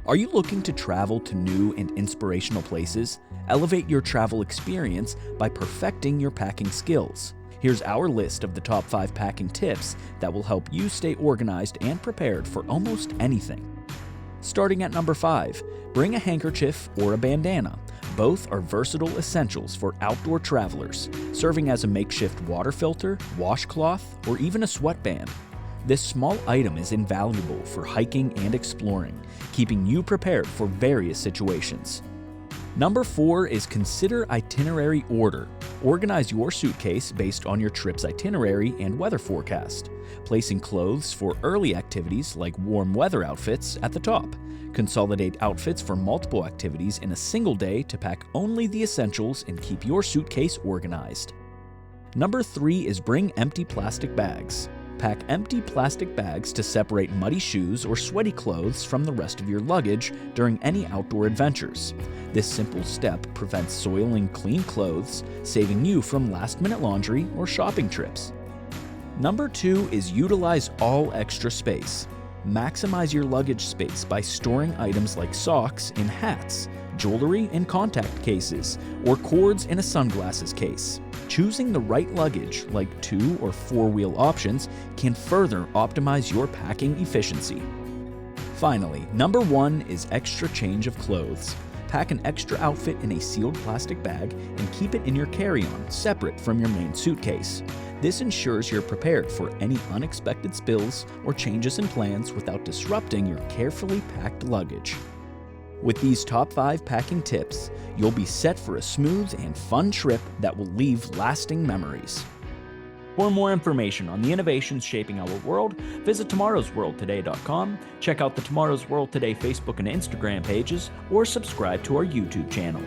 Are you looking to travel to new and inspirational places? Elevate your travel experience by perfecting your packing skills. Here's our list of the top 5 packing tips that will help you stay organized and prepared for almost anything. Starting at number 5, bring a handkerchief or a bandana. Both are versatile essentials for outdoor travelers, serving as a makeshift water filter, washcloth, or even a sweatband. This small item is invaluable for hiking and exploring, keeping you prepared for various situations. Number 4 is consider itinerary order. Organize your suitcase based on your trip's itinerary and weather forecast, placing clothes for early activities like warm weather outfits at the top. Consolidate outfits for multiple activities in a single day to pack only the essentials and keep your suitcase organized. Number 3 is bring empty plastic bags. Pack empty plastic bags to separate muddy shoes or sweaty clothes from the rest of your luggage during any outdoor adventures. This simple step prevents soiling clean clothes, saving you from last-minute laundry or shopping trips. Number 2 is utilize all extra space. Maximize your luggage space by storing items like socks in hats, jewelry in contact cases, or cords in a sunglasses case. Choosing the right luggage, like 2 or 4-wheel options, can further optimize your packing efficiency. Finally, number 1 is extra change of clothes. Pack an extra outfit in a sealed plastic bag and keep it in your carry-on, separate from your main suitcase. This ensures you're prepared for any unexpected spills or changes in plans without disrupting your carefully packed luggage. With these top 5 packing tips, you'll be set for a smooth and fun trip that will leave lasting memories. For more information on the innovations shaping our world, visit tomorrowsworldtoday.com, check out the Tomorrow's World Today Facebook and Instagram pages, or subscribe to our YouTube channel.